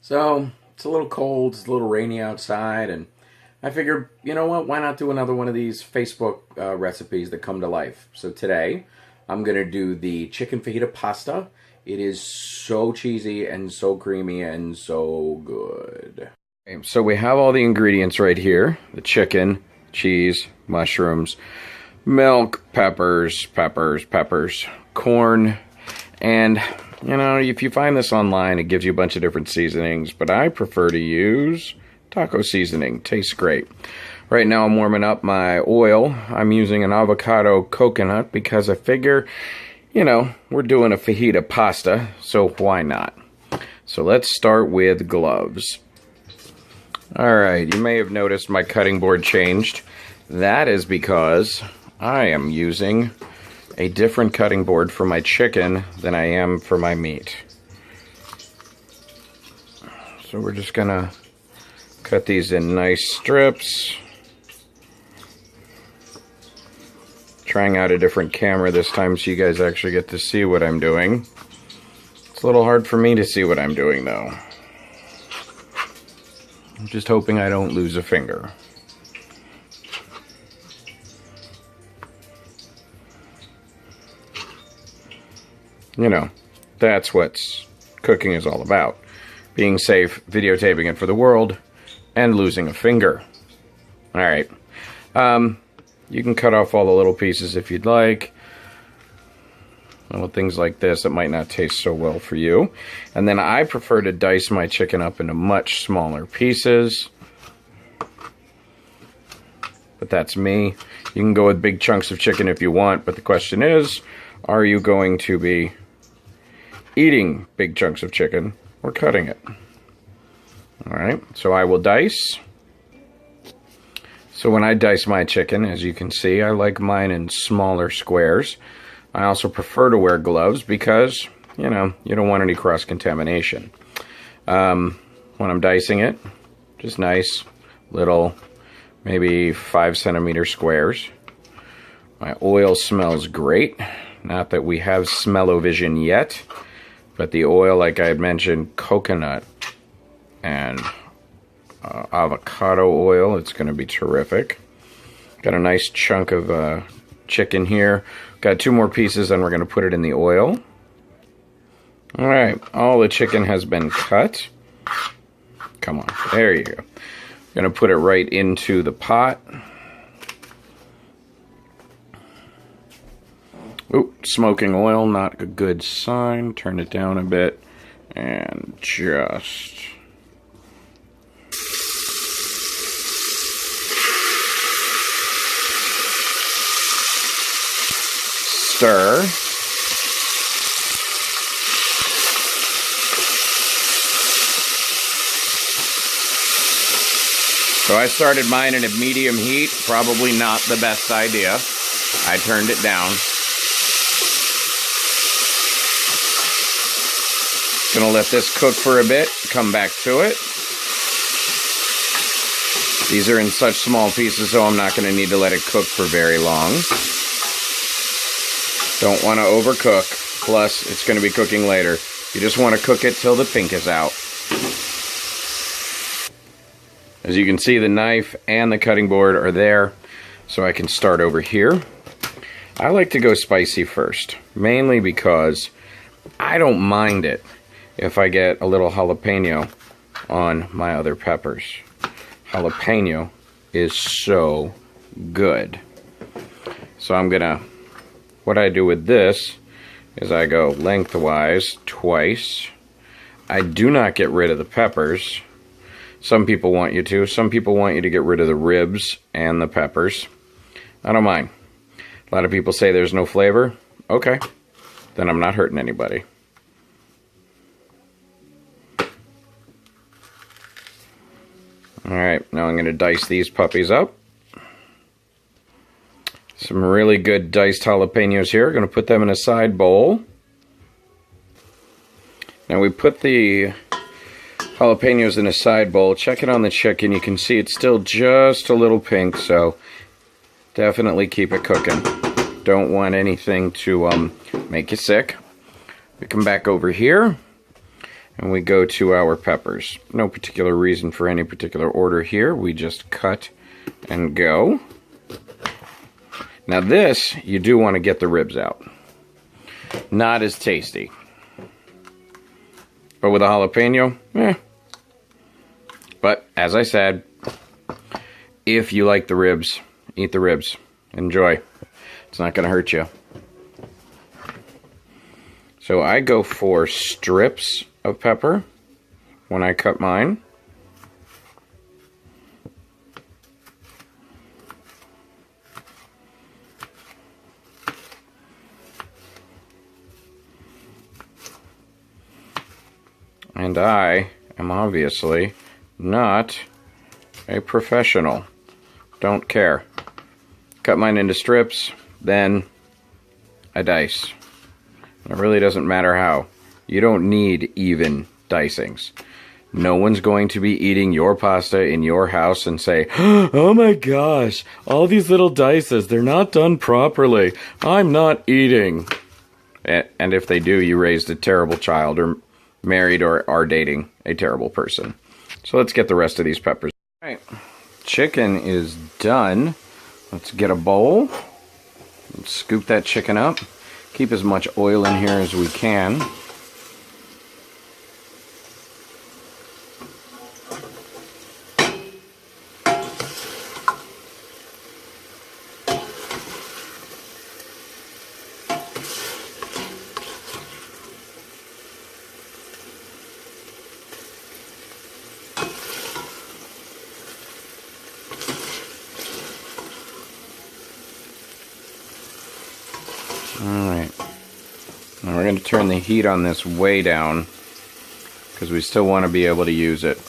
So it's a little cold, it's a little rainy outside, and I figured, you know what, why not do another one of these Facebook recipes that come to life? So today, I'm going to do the chicken fajita pasta. It is so cheesy and so creamy and so good. Okay, so we have all the ingredients right here. The chicken, cheese, mushrooms, milk, peppers, corn, and you know, if you find this online, it gives you a bunch of different seasonings, but I prefer to use taco seasoning. Tastes great. Right now I'm warming up my oil. I'm using an avocado coconut because I figure, you know, we're doing a fajita pasta, so why not? So let's start with gloves. Alright, you may have noticed my cutting board changed. That is because I am using a different cutting board for my chicken than I am for my meat. So we're just gonna cut these in nice strips. Trying out a different camera this time so you guys actually get to see what I'm doing. It's a little hard for me to see what I'm doing though. I'm just hoping I don't lose a finger. You know, that's what cooking is all about. Being safe, videotaping it for the world, and losing a finger. Alright. You can cut off all the little pieces if you'd like. Little things like this that might not taste so well for you. And then I prefer to dice my chicken up into much smaller pieces. But that's me. You can go with big chunks of chicken if you want, but the question is, are you going to be eating big chunks of chicken or cutting it? Alright, so I will dice. So when I dice my chicken, as you can see, I like mine in smaller squares. I also prefer to wear gloves because, you know, you don't want any cross-contamination. When I'm dicing it, just nice little, maybe 5 centimeter squares. My oil smells great. Not that we have smell-o-vision yet, but the oil, like I had mentioned, coconut and avocado oil, it's going to be terrific. Got a nice chunk of chicken here. Got 2 more pieces and we're going to put it in the oil. Alright, all the chicken has been cut. Come on, there you go. Going to put it right into the pot. Ooh, smoking oil, not a good sign. Turn it down a bit and just stir. So I started mine at a medium heat, probably not the best idea. I turned it down. Gonna let this cook for a bit, come back to it. These are in such small pieces, so I'm not gonna need to let it cook for very long. Don't want to overcook, plus it's going to be cooking later. You just want to cook it till the pink is out. As you can see, the knife and the cutting board are there, so I can start over here. I like to go spicy first, mainly because I don't mind it if I get a little jalapeno on my other peppers. Jalapeno is so good. So I'm going to... What I do with this is I go lengthwise twice. I do not get rid of the peppers. Some people want you to. Some people want you to get rid of the ribs and the peppers. I don't mind. A lot of people say there's no flavor. Okay, then I'm not hurting anybody. Alright, now I'm going to dice these puppies up. Some really good diced jalapenos here. Going to put them in a side bowl. Now we put the jalapenos in a side bowl. Check it on the chicken. You can see it's still just a little pink, so definitely keep it cooking. Don't want anything to make you sick. We come back over here and we go to our peppers. No particular reason for any particular order here. We just cut and go. Now this, you do want to get the ribs out. Not as tasty. But with a jalapeno, But, as I said, if you like the ribs, eat the ribs. Enjoy. It's not going to hurt you. So I go for strips of pepper when I cut mine. And I am obviously not a professional. Don't care. Cut mine into strips, then I dice. It really doesn't matter how. You don't need even dicings. No one's going to be eating your pasta in your house and say, "Oh my gosh, all these little dices, they're not done properly. I'm not eating." And if they do, you raised a terrible child or married or are dating a terrible person. So let's get the rest of these peppers. All right, chicken is done. Let's get a bowl. Let's scoop that chicken up. Keep as much oil in here as we can. Alright, now we're going to turn the heat on this way down because we still want to be able to use it.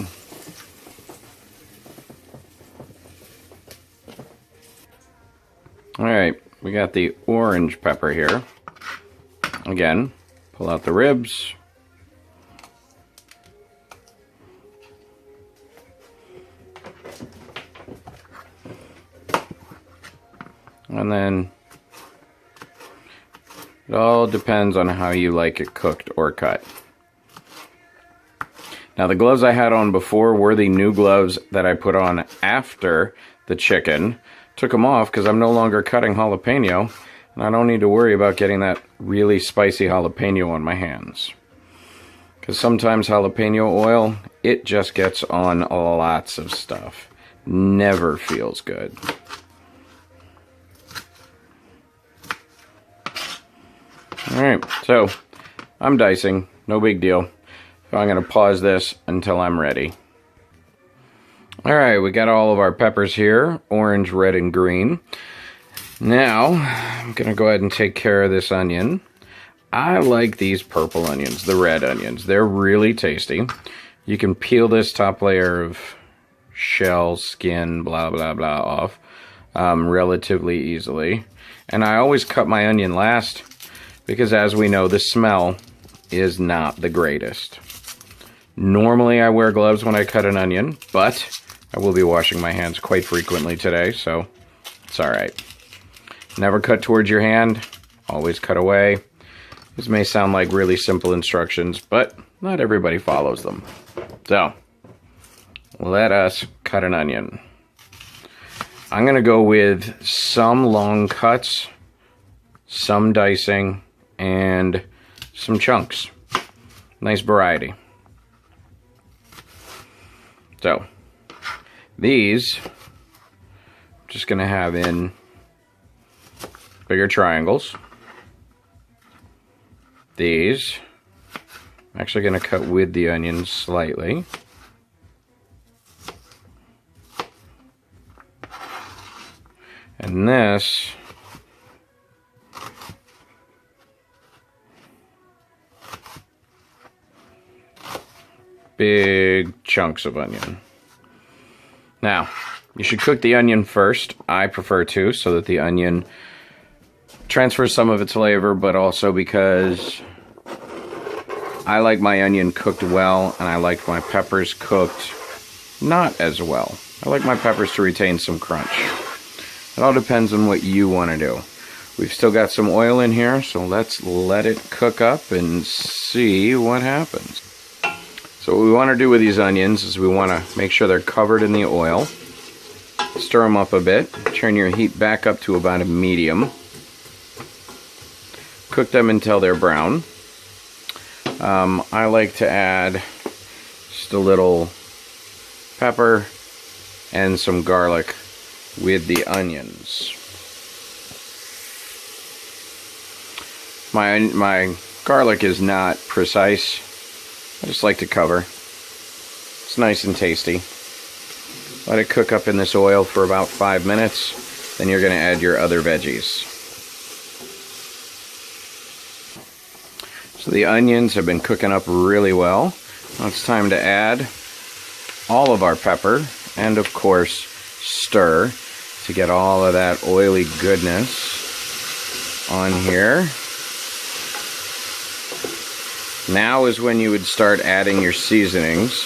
Alright, we got the orange pepper here. Again, pull out the ribs. And then it all depends on how you like it cooked or cut. Now the gloves I had on before were the new gloves that I put on after the chicken. Took them off because I'm no longer cutting jalapeno, and I don't need to worry about getting that really spicy jalapeno on my hands. Because sometimes jalapeno oil, it just gets on lots of stuff. Never feels good. Alright, so I'm dicing, no big deal. So I'm going to pause this until I'm ready. Alright, we got all of our peppers here, orange, red, and green. Now, I'm going to go ahead and take care of this onion. I like these purple onions, the red onions. They're really tasty. You can peel this top layer of shell, skin, blah, blah, blah off relatively easily. And I always cut my onion last, because as we know, the smell is not the greatest. Normally I wear gloves when I cut an onion, but I will be washing my hands quite frequently today, so it's alright. Never cut towards your hand, always cut away. These may sound like really simple instructions, but not everybody follows them. So, let us cut an onion. I'm going to go with some long cuts, some dicing, and some chunks. Nice variety. So, these, I'm just going to have in bigger triangles. These, I'm actually going to cut with the onions slightly. And this, big chunks of onion. Now, you should cook the onion first. I prefer to, so that the onion transfers some of its flavor, but also because I like my onion cooked well, and I like my peppers cooked not as well. I like my peppers to retain some crunch. It all depends on what you want to do. We've still got some oil in here, so let's let it cook up and see what happens. So what we want to do with these onions is we want to make sure they're covered in the oil. Stir them up a bit. Turn your heat back up to about a medium. Cook them until they're brown. I like to add just a little pepper and some garlic with the onions. My garlic is not precise. I just like to cover. It's nice and tasty. Let it cook up in this oil for about 5 minutes. Then you're going to add your other veggies. So the onions have been cooking up really well. Now it's time to add all of our pepper and of course stir to get all of that oily goodness on here. Now is when you would start adding your seasonings.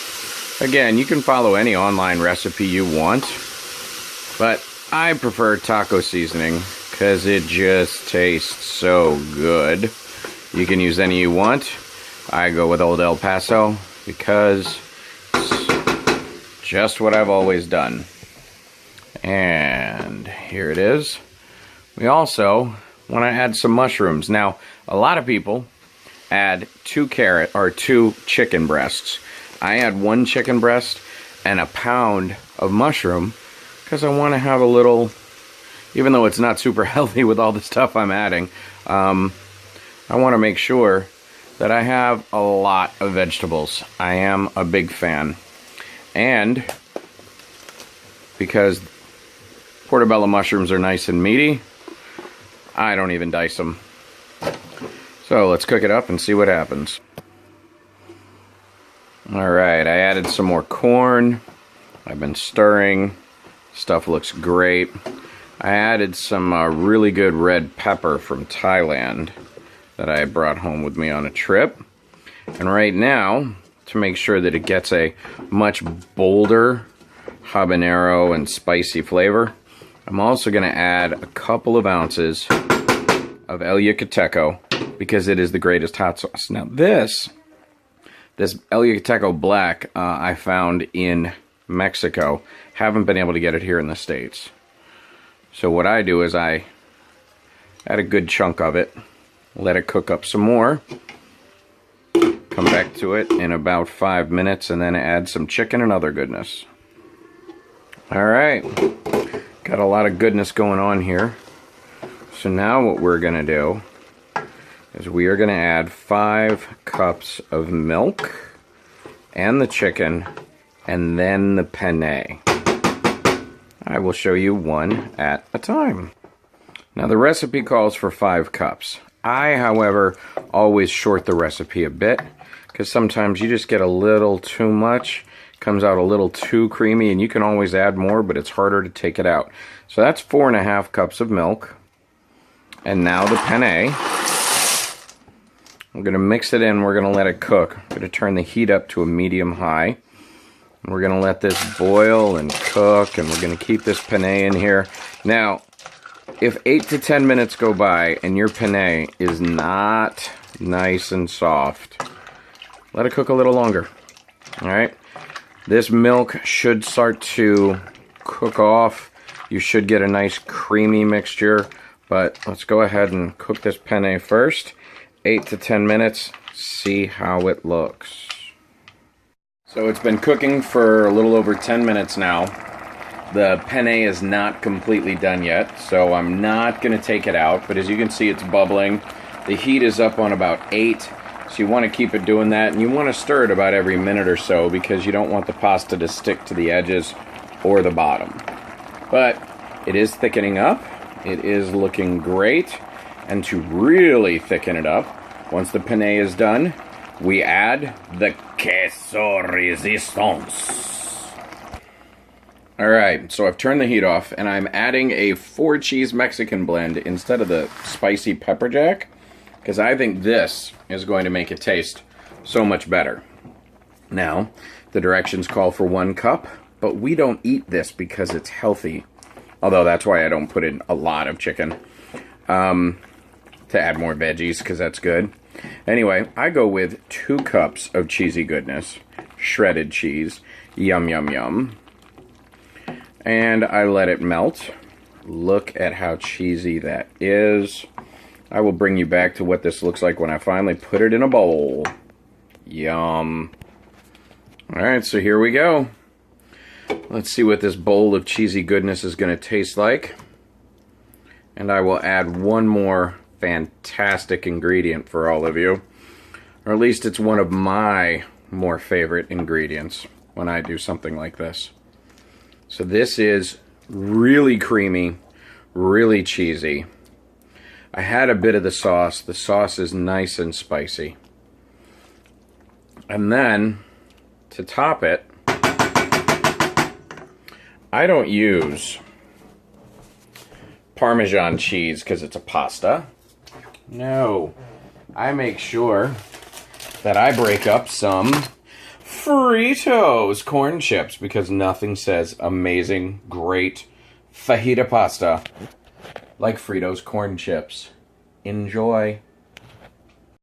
Again, you can follow any online recipe you want, but I prefer taco seasoning because it just tastes so good. You can use any you want. I go with Old El Paso because it's just what I've always done. And here it is. We also want to add some mushrooms. Now, a lot of people add 2 chicken breasts. I add 1 chicken breast and a pound of mushroom because I want to have a little, even though it's not super healthy with all the stuff I'm adding, I want to make sure that I have a lot of vegetables. I am a big fan. And because portobello mushrooms are nice and meaty, I don't even dice them. So let's cook it up and see what happens. Alright, I added some more corn. I've been stirring. Stuff looks great. I added some really good red pepper from Thailand that I brought home with me on a trip. And right now, to make sure that it gets a much bolder habanero and spicy flavor, I'm also going to add a couple of ounces of El Yucateco because it is the greatest hot sauce. Now this El Yucateco Black I found in Mexico. Haven't been able to get it here in the States. So what I do is I add a good chunk of it, let it cook up some more, come back to it in about 5 minutes, and then add some chicken and other goodness. Alright, got a lot of goodness going on here. So now what we're going to do is we are going to add 5 cups of milk and the chicken and then the penne. I will show you one at a time. Now the recipe calls for 5 cups. I, however, always short the recipe a bit because sometimes you just get a little too much, comes out a little too creamy, and you can always add more, but it's harder to take it out. So that's 4.5 cups of milk. And now the penne. We're going to mix it in. We're going to let it cook. I'm going to turn the heat up to a medium-high. We're going to let this boil and cook, and we're going to keep this penne in here. Now, if 8 to 10 minutes go by and your penne is not nice and soft, let it cook a little longer. Alright? This milk should start to cook off. You should get a nice creamy mixture, but let's go ahead and cook this penne first. 8 to 10 minutes, see how it looks. So it's been cooking for a little over 10 minutes now. The penne is not completely done yet, so I'm not going to take it out, but as you can see it's bubbling. The heat is up on about 8, so you want to keep it doing that, and you want to stir it about every minute or so because you don't want the pasta to stick to the edges or the bottom. But it is thickening up. It is looking great. And to really thicken it up, once the penne is done, we add the queso resistance. Alright, so I've turned the heat off, and I'm adding a 4-cheese Mexican blend instead of the spicy pepper jack, because I think this is going to make it taste so much better. Now, the directions call for 1 cup, but we don't eat this because it's healthy. Although that's why I don't put in a lot of chicken. To add more veggies, because that's good. Anyway, I go with 2 cups of cheesy goodness. shredded cheese. Yum, yum, yum. And I let it melt. Look at how cheesy that is. I will bring you back to what this looks like when I finally put it in a bowl. Yum. Alright, so here we go. Let's see what this bowl of cheesy goodness is going to taste like. And I will add one more fantastic ingredient for all of you. Or at least it's one of my more favorite ingredients when I do something like this. So this is really creamy, really cheesy. I had a bit of the sauce. The sauce is nice and spicy. And then, to top it, I don't use Parmesan cheese because it's a pasta. No. I make sure that I break up some Fritos corn chips because nothing says amazing, great fajita pasta like Fritos corn chips. Enjoy.